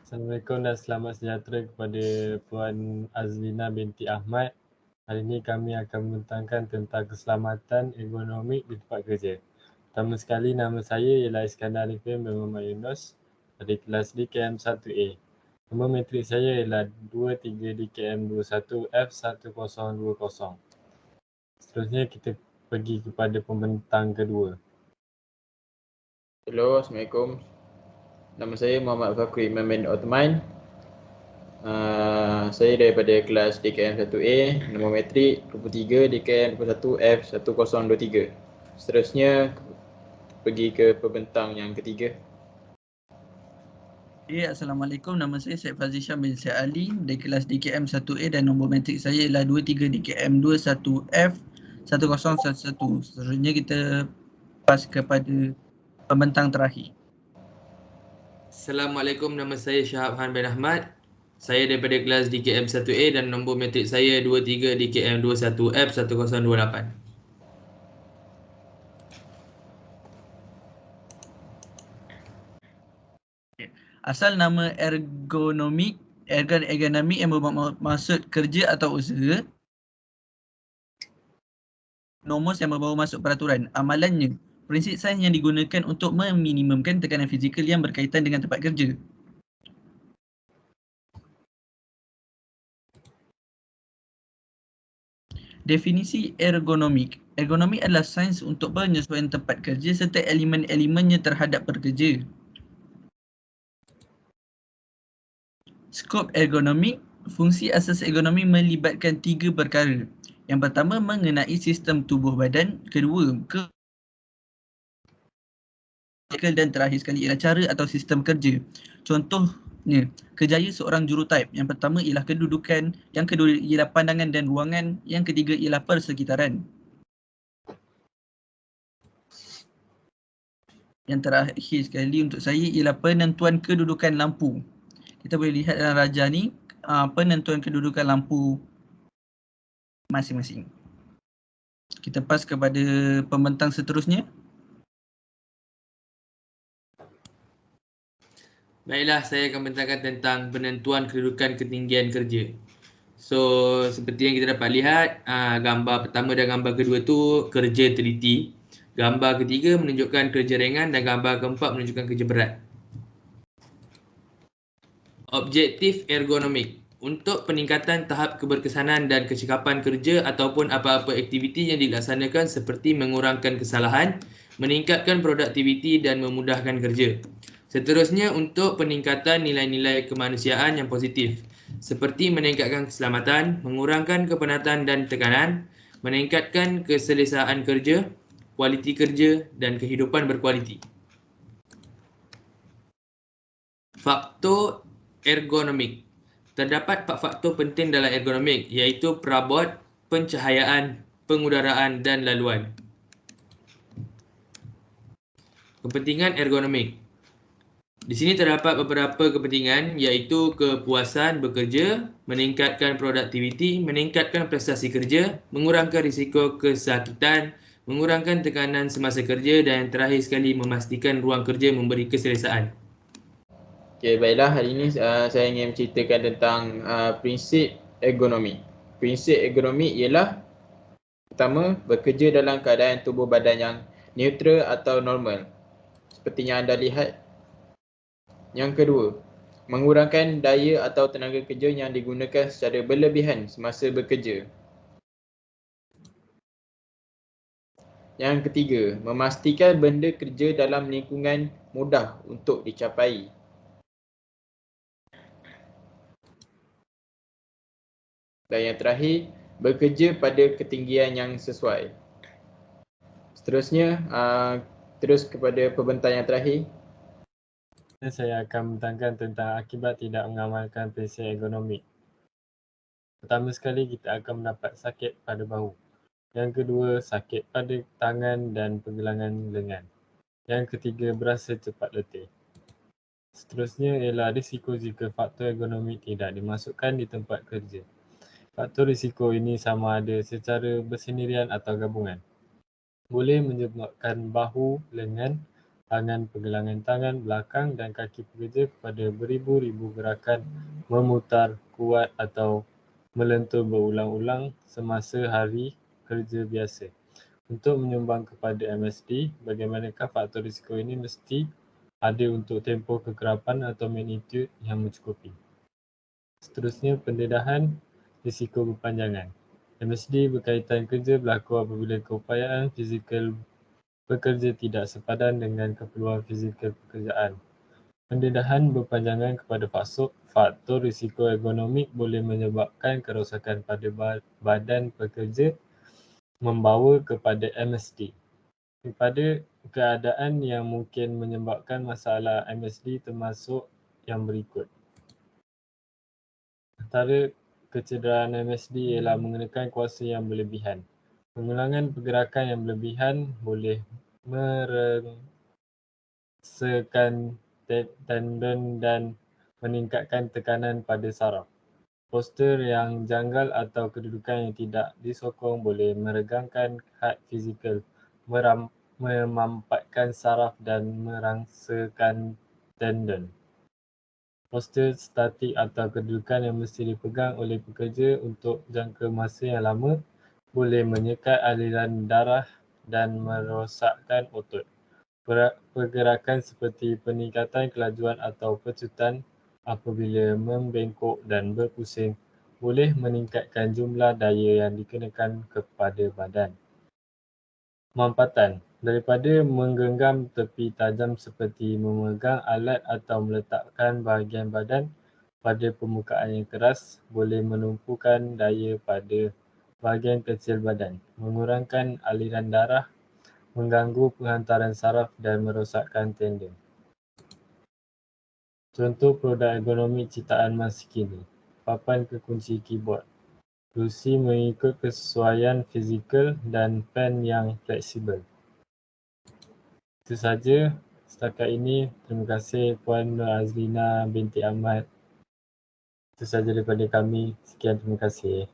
Assalamualaikum dan selamat sejahtera kepada Puan Azlina binti Ahmad. Hari ini kami akan membentangkan tentang keselamatan ergonomik di tempat kerja. Pertama sekali, nama saya ialah Iskandar Arifin bin Muhammad Yunus dari kelas DKM 1A. Nombor matrik saya ialah 23 DKM 21 F1020. Seterusnya kita pergi kepada pembentang kedua. Hello, Assalamualaikum. Nama saya Muhammad Fakri Imam bin Othman. Saya daripada kelas DKM 1A, nombor matrik 23 DKM 21 F1023. Seterusnya pergi ke pembentang yang ketiga. Assalamualaikum. Nama saya Syed Fazil Syam bin Syed Ali dari kelas DKM 1A dan nombor matrik saya ialah 23 DKM 21 F1011. Seterusnya kita pas kepada pembentang terakhir. Assalamualaikum, nama saya Syahab Han bin Ahmad. Saya daripada kelas DKM 1A dan nombor matrik saya 23 DKM 21 F1028. Asal nama ergonomik yang bermaksud kerja atau usaha. Nomos yang membawa masuk peraturan. Amalannya, prinsip sains yang digunakan untuk meminimumkan tekanan fizikal yang berkaitan dengan tempat kerja. Definisi ergonomik. Ergonomik adalah sains untuk penyesuaian tempat kerja serta elemen-elemennya terhadap pekerja. Skop ergonomik. Fungsi asas ergonomi melibatkan 3 perkara. Yang pertama, mengenai sistem tubuh badan. Kedua, dan terakhir sekali ialah cara atau sistem kerja. Contohnya, kerjaya seorang jurutype. Yang pertama ialah kedudukan, yang kedua ialah pandangan dan ruangan, yang ketiga ialah persekitaran. Yang terakhir sekali untuk saya ialah penentuan kedudukan lampu. Kita boleh lihat dalam rajah ni penentuan kedudukan lampu masing-masing. Kita pas kepada pembentang seterusnya. Baiklah, saya akan bentangkan tentang penentuan kedudukan ketinggian kerja. So, seperti yang kita dapat lihat, gambar pertama dan gambar kedua tu kerja teliti. Gambar ketiga menunjukkan kerja ringan dan gambar keempat menunjukkan kerja berat. Objektif ergonomik. Untuk peningkatan tahap keberkesanan dan kecekapan kerja ataupun apa-apa aktiviti yang dilaksanakan seperti mengurangkan kesalahan, meningkatkan produktiviti dan memudahkan kerja. Seterusnya untuk peningkatan nilai-nilai kemanusiaan yang positif seperti meningkatkan keselamatan, mengurangkan kepenatan dan tekanan, meningkatkan keselesaan kerja, kualiti kerja dan kehidupan berkualiti. Faktor ergonomik. Terdapat 4 faktor penting dalam ergonomik iaitu perabot, pencahayaan, pengudaraan dan laluan. Kepentingan ergonomik. Di sini terdapat beberapa kepentingan iaitu kepuasan bekerja, meningkatkan produktiviti, meningkatkan prestasi kerja, mengurangkan risiko kesakitan, mengurangkan tekanan semasa kerja dan yang terakhir sekali memastikan ruang kerja memberi keselesaan. Okey, baiklah, hari ini saya ingin menceritakan tentang prinsip ergonomi. Prinsip ergonomi ialah pertama, bekerja dalam keadaan tubuh badan yang neutral atau normal seperti yang anda lihat. Yang kedua, mengurangkan daya atau tenaga kerja yang digunakan secara berlebihan semasa bekerja. Yang ketiga, memastikan benda kerja dalam lingkungan mudah untuk dicapai. Dan yang terakhir, bekerja pada ketinggian yang sesuai. Seterusnya, terus kepada pembentang yang terakhir. Saya akan membentangkan tentang akibat tidak mengamalkan prinsip ergonomik. Pertama sekali, kita akan mendapat sakit pada bahu. Yang kedua, sakit pada tangan dan pergelangan lengan. Yang ketiga, berasa cepat letih. Seterusnya ialah risiko jika faktor ergonomik tidak dimasukkan di tempat kerja. Faktor risiko ini sama ada secara bersendirian atau gabungan. Boleh menyebabkan bahu, lengan tangan, pergelangan tangan, belakang dan kaki pekerja kepada beribu-ribu gerakan memutar, kuat atau melentur berulang-ulang semasa hari kerja biasa. Untuk menyumbang kepada MSD, bagaimanakah faktor risiko ini mesti ada untuk tempoh kekerapan atau magnitude yang mencukupi. Seterusnya, pendedahan risiko berpanjangan. MSD berkaitan kerja berlaku apabila keupayaan fizikal pekerja tidak sepadan dengan keperluan fizikal pekerjaan. Pendedahan berpanjangan kepada faktor risiko ergonomik boleh menyebabkan kerosakan pada badan pekerja membawa kepada MSD. Kepada keadaan yang mungkin menyebabkan masalah MSD termasuk yang berikut. Antara kecederaan MSD ialah menggunakan kuasa yang berlebihan. Pengulangan pergerakan yang berlebihan boleh merengsakan tendon dan meningkatkan tekanan pada saraf. Postur yang janggal atau kedudukan yang tidak disokong boleh meregangkan had fizikal, memampatkan saraf dan merangsakan tendon. Postur statik atau kedudukan yang mesti dipegang oleh pekerja untuk jangka masa yang lama boleh menyekat aliran darah dan merosakkan otot. Pergerakan seperti peningkatan kelajuan atau pecutan apabila membengkok dan berpusing boleh meningkatkan jumlah daya yang dikenakan kepada badan. Mampatan. Daripada menggenggam tepi tajam seperti memegang alat atau meletakkan bahagian badan pada permukaan yang keras boleh menumpukan daya pada bahagian kecil badan, mengurangkan aliran darah, mengganggu penghantaran saraf dan merosakkan tendon. Contoh produk ergonomik ciptaan masa kini. Papan kekunci keyboard. Kerusi mengikut kesesuaian fizikal dan pen yang fleksibel. Itu saja setakat ini. Terima kasih Puan Nur Azlina binti Ahmad. Itu saja daripada kami. Sekian, terima kasih.